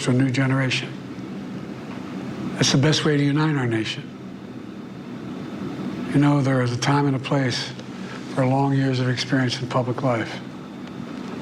to a new generation. That's the best way to unite our nation. You know, there is a time and a place for long years of experience in public life.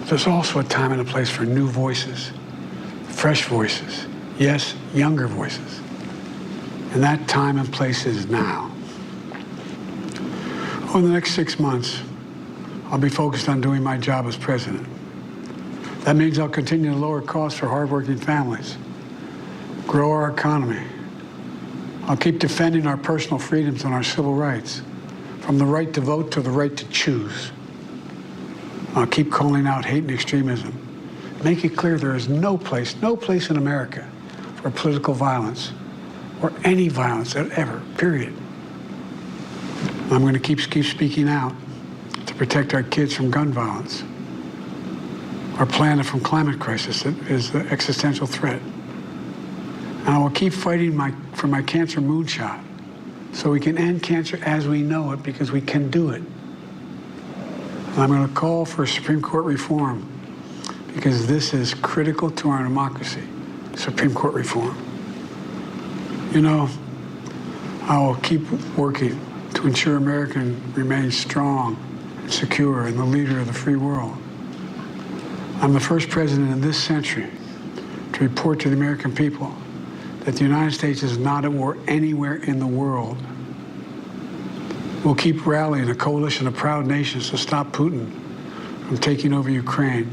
But there's also a time and a place for new voices, fresh voices, yes, younger voices. And that time and place is now. Over the next 6 months, I'll be focused on doing my job as president. That means I'll continue to lower costs for hardworking families, grow our economy. I'll keep defending our personal freedoms and our civil rights, from the right to vote to the right to choose. I'll keep calling out hate and extremism. Make it clear there is no place in America for political violence or any violence ever, period. I'm going to keep speaking out to protect our kids from gun violence, our planet from climate crisis that is the existential threat. And I will keep fighting for my cancer moonshot so we can end cancer as we know it, because we can do it. And I'm going to call for Supreme Court reform because this is critical to our democracy, Supreme Court reform. You know, I will keep working to ensure America remains strong and secure and the leader of the free world. I'm the first president in this century to report to the American people that the United States is not at war anywhere in the world. We'll keep rallying a coalition of proud nations to stop Putin from taking over Ukraine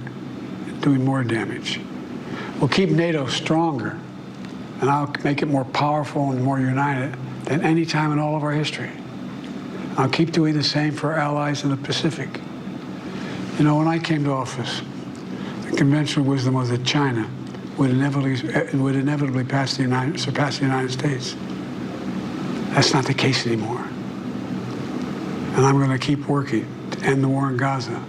and doing more damage. We'll keep NATO stronger, and I'll make it more powerful and more united than any time in all of our history. I'll keep doing the same for our allies in the Pacific. You know, when I came to office, the conventional wisdom was that China would inevitably surpass the United States. That's not the case anymore. And I'm going to keep working to end the war in Gaza,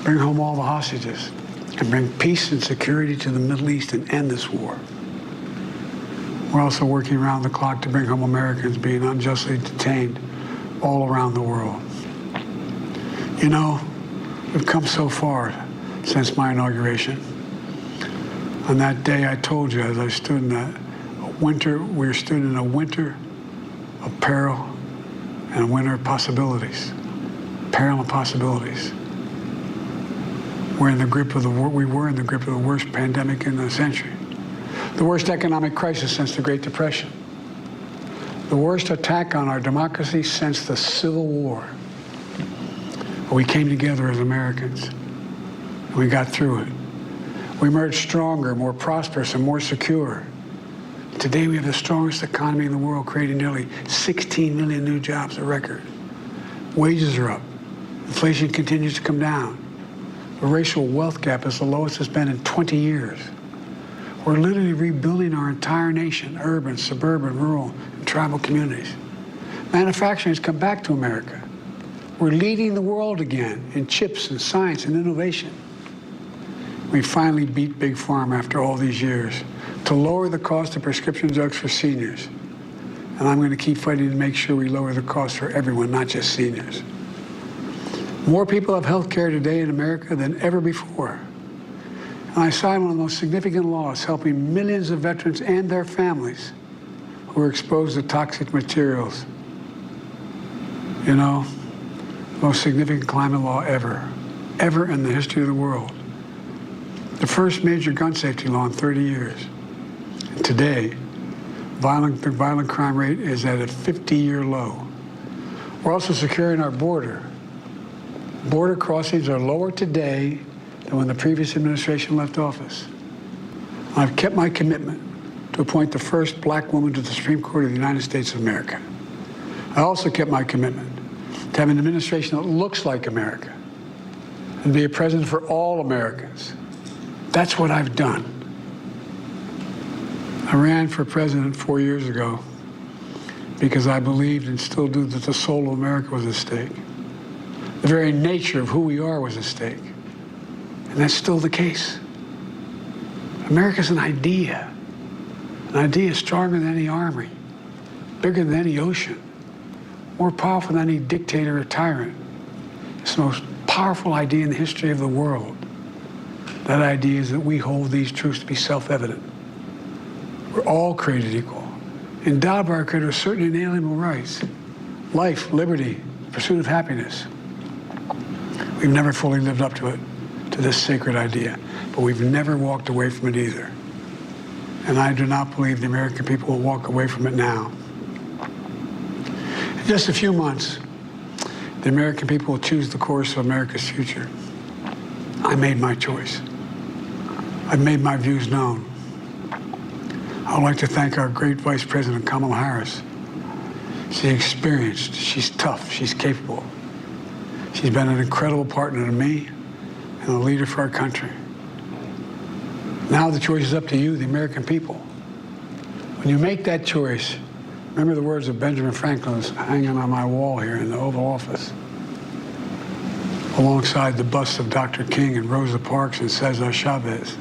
bring home all the hostages, and bring peace and security to the Middle East and end this war. We're also working around the clock to bring home Americans being unjustly detained all around the world. You know, we've come so far since my inauguration. On that day, I told you, as I stood in we stood in a winter of peril and a winter of possibilities. Peril and possibilities. We were in the grip of the worst pandemic in the century, the worst economic crisis since the Great Depression, the worst attack on our democracy since the Civil War. But we came together as Americans, and we got through it. We emerged stronger, more prosperous, and more secure. Today, we have the strongest economy in the world, creating nearly 16 million new jobs, a record. Wages are up. Inflation continues to come down. The racial wealth gap is the lowest it's been in 20 years. We're literally rebuilding our entire nation, urban, suburban, rural, and tribal communities. Manufacturing has come back to America. We're leading the world again in chips and science and innovation. We finally beat Big Pharma after all these years to lower the cost of prescription drugs for seniors. And I'm going to keep fighting to make sure we lower the cost for everyone, not just seniors. More people have health care today in America than ever before. And I signed one of the most significant laws helping millions of veterans and their families who are exposed to toxic materials. You know, the most significant climate law ever in the history of the world. The first major gun safety law in 30 years. And today, the violent crime rate is at a 50-year low. We're also securing our border. Border crossings are lower today than when the previous administration left office. I've kept my commitment to appoint the first black woman to the Supreme Court of the United States of America. I also kept my commitment to have an administration that looks like America and be a president for all Americans. That's what I've done. I ran for president 4 years ago because I believed and still do that the soul of America was at stake. The very nature of who we are was at stake. And that's still the case. America's an idea stronger than any army, bigger than any ocean, more powerful than any dictator or tyrant. It's the most powerful idea in the history of the world. That idea is that we hold these truths to be self-evident. We're all created equal, endowed by our Creator with certain inalienable rights: life, liberty, pursuit of happiness. We've never fully lived up to it, to this sacred idea, but we've never walked away from it either. And I do not believe the American people will walk away from it now. In just a few months, the American people will choose the course of America's future. I made my choice. I've made my views known. I would like to thank our great Vice President Kamala Harris. She's experienced, she's tough, she's capable. She's been an incredible partner to me and a leader for our country. Now the choice is up to you, the American people. When you make that choice, remember the words of Benjamin Franklin that's hanging on my wall here in the Oval Office, alongside the busts of Dr. King and Rosa Parks and Cesar Chavez.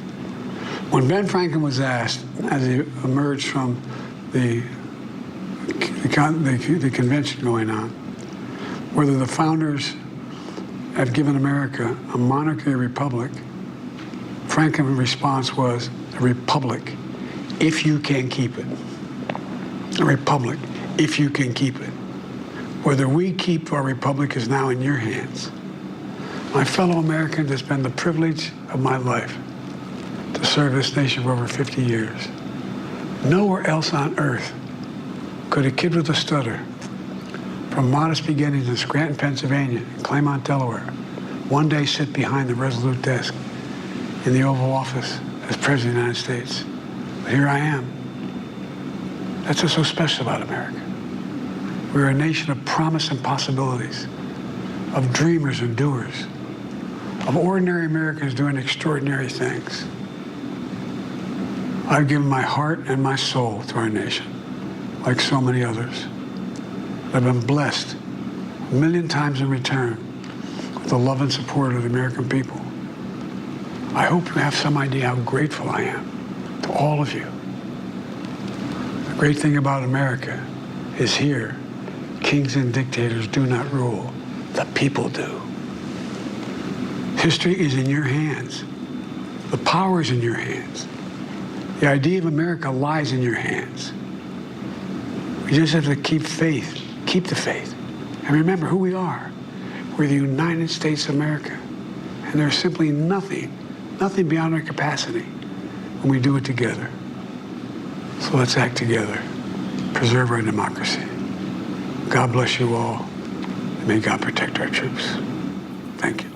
When Ben Franklin was asked, as he emerged from the convention going on, whether the founders had given America a monarchy or republic, Franklin's response was, a republic, if you can keep it. A republic, if you can keep it. Whether we keep our republic is now in your hands. My fellow Americans, it's been the privilege of my life to serve this nation for over 50 years. Nowhere else on earth could a kid with a stutter, from modest beginnings in Scranton, Pennsylvania, and Claymont, Delaware, one day sit behind the resolute desk in the Oval Office as President of the United States. But here I am. That's what's so special about America. We're a nation of promise and possibilities, of dreamers and doers, of ordinary Americans doing extraordinary things. I've given my heart and my soul to our nation, like so many others. I've been blessed a million times in return with the love and support of the American people. I hope you have some idea how grateful I am to all of you. The great thing about America is here, kings and dictators do not rule, the people do. History is in your hands. The power is in your hands. The idea of America lies in your hands. We just have to keep faith, keep the faith, and remember who we are. We're the United States of America, and there's simply nothing beyond our capacity when we do it together. So let's act together, preserve our democracy. God bless you all, and may God protect our troops. Thank you.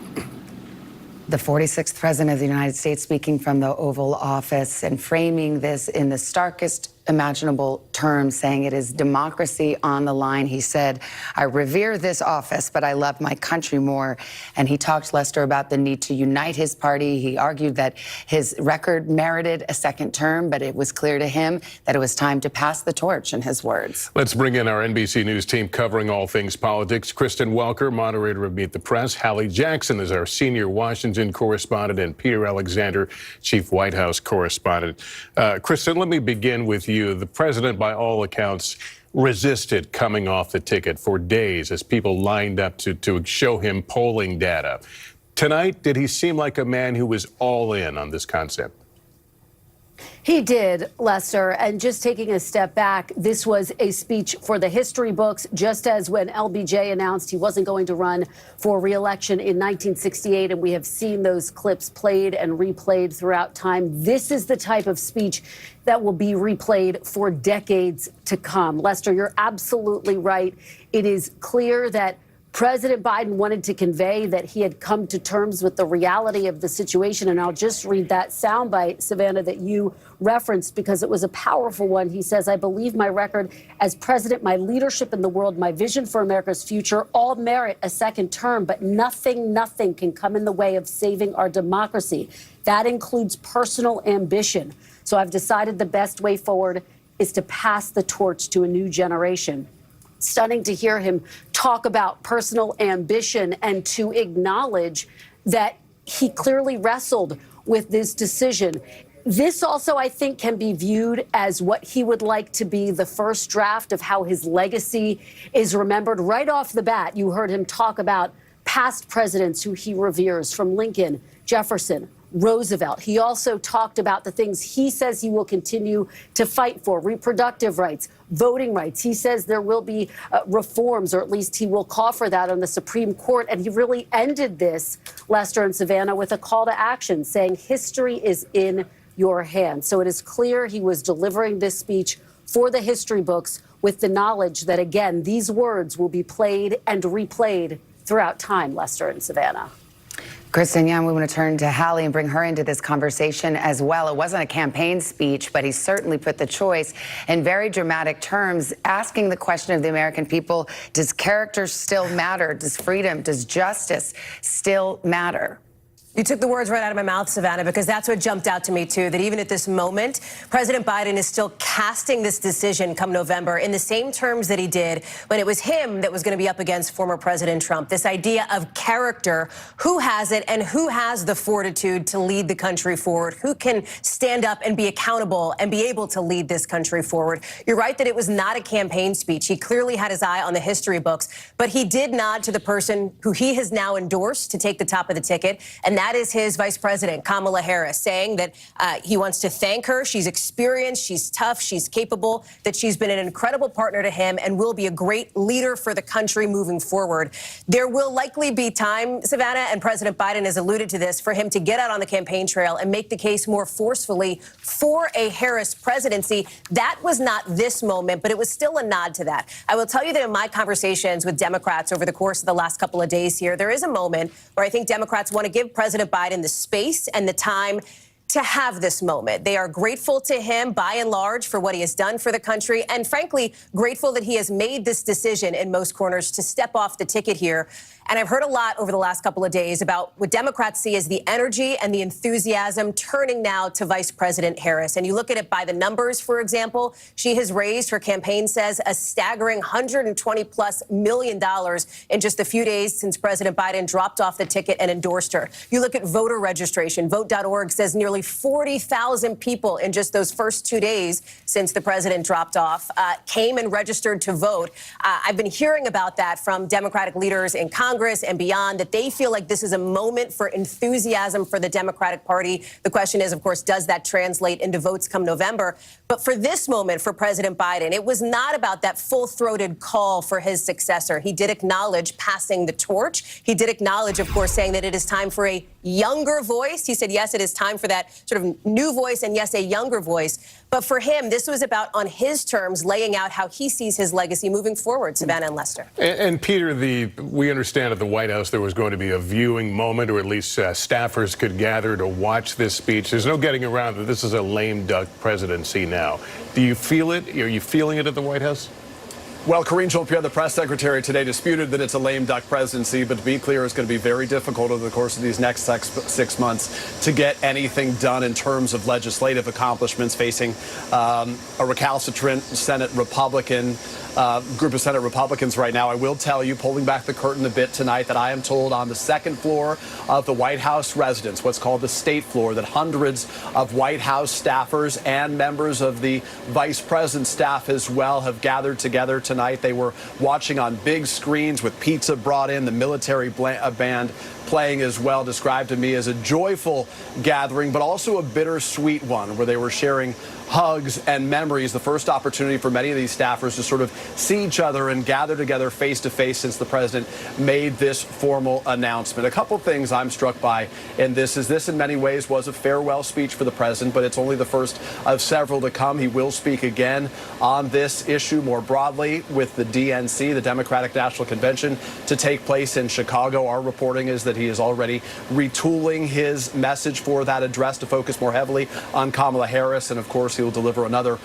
The 46th President of the United States speaking from the Oval Office and framing this in the starkest imaginable terms, saying it is democracy on the line. He said, I revere this office, but I love my country more. And he talked, Lester, about the need to unite his party. He argued that his record merited a second term, but it was clear to him that it was time to pass the torch, in his words. Let's bring in our NBC News team covering all things politics. Kristen Welker, moderator of Meet the Press. Hallie Jackson is our senior Washington correspondent, and Peter Alexander, chief White House correspondent. Kristen, let me begin with you. The president, by all accounts, resisted coming off the ticket for days as people lined up to show him polling data. Tonight, did he seem like a man who was all in on this concept? He did, Lester, and just taking a step back, this was a speech for the history books, just as when LBJ announced he wasn't going to run for re-election in 1968, and we have seen those clips played and replayed throughout time. This is the type of speech that will be replayed for decades to come. Lester, you're absolutely right. It is clear that President Biden wanted to convey that he had come to terms with the reality of the situation. And I'll just read that soundbite, Savannah, that you referenced, because it was a powerful one. He says, I believe my record as president, my leadership in the world, my vision for America's future all merit a second term, but nothing can come in the way of saving our democracy. That includes personal ambition. So I've decided the best way forward is to pass the torch to a new generation. Stunning to hear him talk about personal ambition and to acknowledge that he clearly wrestled with this decision. This also, I think, can be viewed as what he would like to be the first draft of how his legacy is remembered. Right off the bat, you heard him talk about past presidents who he reveres, from Lincoln, Jefferson, Roosevelt. He also talked about the things he says he will continue to fight for: reproductive rights, voting rights. He says there will be reforms, or at least he will call for that on the Supreme Court. And he really ended this, Lester and Savannah, with a call to action saying history is in your hands. So it is clear he was delivering this speech for the history books with the knowledge that, again, these words will be played and replayed throughout time, Lester and Savannah. Kristen Young, we want to turn to Hallie and bring her into this conversation as well. It wasn't a campaign speech, but he certainly put the choice in very dramatic terms, asking the question of the American people, does character still matter? Does freedom, does justice still matter? You took the words right out of my mouth, Savannah, because that's what jumped out to me, too, that even at this moment, President Biden is still casting this decision come November in the same terms that he did when it was him that was going to be up against former President Trump. This idea of character, who has it and who has the fortitude to lead the country forward, who can stand up and be accountable and be able to lead this country forward. You're right that it was not a campaign speech. He clearly had his eye on the history books, but he did nod to the person who he has now endorsed to take the top of the ticket, and that is his vice president, Kamala Harris, saying that he wants to thank her. She's experienced, she's tough, she's capable, that she's been an incredible partner to him and will be a great leader for the country moving forward. There will likely be time, Savannah, and President Biden has alluded to this, for him to get out on the campaign trail and make the case more forcefully for a Harris presidency. That was not this moment, but it was still a nod to that. I will tell you that in my conversations with Democrats over the course of the last couple of days here, there is a moment where I think Democrats want to give President Biden the space and the time to have this moment. They are grateful to him, by and large, for what he has done for the country, and frankly, grateful that he has made this decision in most corners to step off the ticket here. And I've heard a lot over the last couple of days about what Democrats see as the energy and the enthusiasm turning now to Vice President Harris. And you look at it by the numbers, for example, she has raised, her campaign says, a staggering $120+ million in just a few days since President Biden dropped off the ticket and endorsed her. You look at voter registration. Vote.org says nearly 40,000 people in just those first 2 days since the president dropped off came and registered to vote. I've been hearing about that from Democratic leaders in Congress and beyond, that they feel like this is a moment for enthusiasm for the Democratic Party. The question is, of course, does that translate into votes come November? But for this moment, for President Biden, it was not about that full-throated call for his successor. He did acknowledge passing the torch. He did acknowledge, of course, saying that it is time for a younger voice. He said, yes, it is time for that sort of new voice and, yes, a younger voice. But for him, this was about, on his terms, laying out how he sees his legacy moving forward, Savannah and Lester. And Peter, we understand at the White House there was going to be a viewing moment, or at least staffers could gather to watch this speech. There's no getting around that this is a lame duck presidency now. Do you feel it? Are you feeling it at the White House? Well, Karine Jean-Pierre, the press secretary today, disputed that it's a lame duck presidency, but to be clear, it's going to be very difficult over the course of these next 6 months to get anything done in terms of legislative accomplishments, facing a recalcitrant Senate Republican group of Senate Republicans right now. I will tell you, pulling back the curtain a bit tonight, that I am told on the second floor of the White House residence, what's called the State Floor, that hundreds of White House staffers and members of the vice president's staff as well have gathered together tonight. They were watching on big screens with pizza brought in, the military band playing as well, described to me as a joyful gathering, but also a bittersweet one, where they were sharing hugs and memories. The first opportunity for many of these staffers to sort of see each other and gather together face to face since the president made this formal announcement. A couple things I'm struck by in this is this in many ways was a farewell speech for the president, but it's only the first of several to come. He will speak again on this issue more broadly with the DNC, the Democratic National Convention, to take place in Chicago. Our reporting is that he is already retooling his message for that address to focus more heavily on Kamala Harris, and of course he will deliver another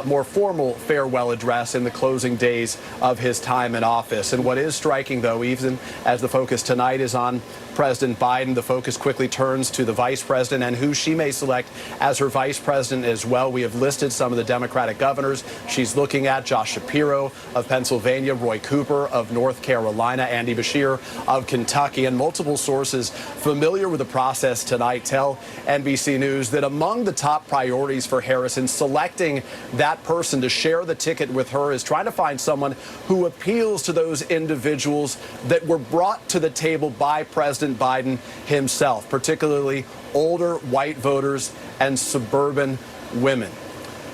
more formal farewell address in the closing days of his time in office. And what is striking, though, even as the focus tonight is on President Biden, the focus quickly turns to the vice president and who she may select as her vice president as well. We have listed some of the Democratic governors she's looking at: Josh Shapiro of Pennsylvania, Roy Cooper of North Carolina, Andy Beshear of Kentucky. And multiple sources familiar with the process tonight tell NBC News that among the top priorities for Harris Harris. In selecting that person to share the ticket with her is trying to find someone who appeals to those individuals that were brought to the table by President Biden himself, particularly older white voters and suburban women.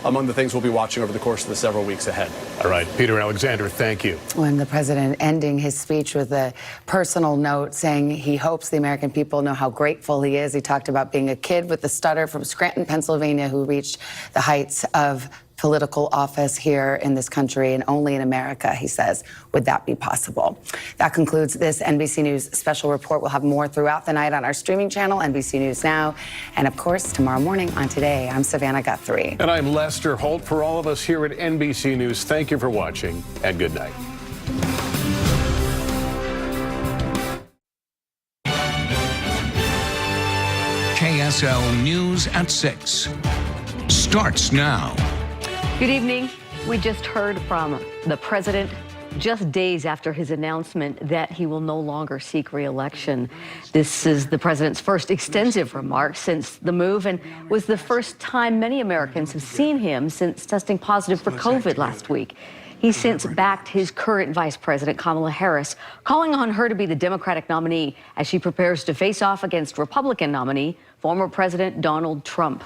Among the things we'll be watching over the course of the several weeks ahead. All right, Peter Alexander, thank you. When the president ending his speech with a personal note saying he hopes the American people know how grateful he is. He talked about being a kid with a stutter from Scranton, Pennsylvania, who reached the heights of political office here in this country, and only in America, he says, would that be possible. That concludes this NBC News special report. We'll have more throughout the night on our streaming channel, NBC News Now, and of course, tomorrow morning on Today. I'm Savannah Guthrie. And I'm Lester Holt. For all of us here at NBC News, thank you for watching and good night. KSL News at 6 starts now. Good evening. We just heard from the president just days after his announcement that he will no longer seek re-election. This is the president's first extensive remarks since the move and was the first time many Americans have seen him since testing positive for COVID last week. He's since backed his current vice president, Kamala Harris, calling on her to be the Democratic nominee as she prepares to face off against Republican nominee, former President Donald Trump.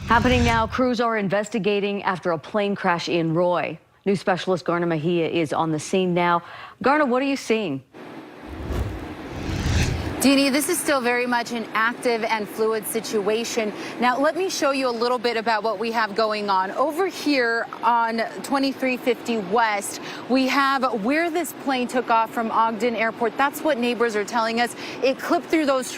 Happening now, crews are investigating after a plane crash in Roy. News specialist Garna Mejia is on the scene now. Garna, what are you seeing? Deanie, this is still very much an active and fluid situation. Now, let me show you a little bit about what we have going on. Over here on 2350 West, we have where this plane took off from Ogden Airport. That's what neighbors are telling us. It clipped through those trees.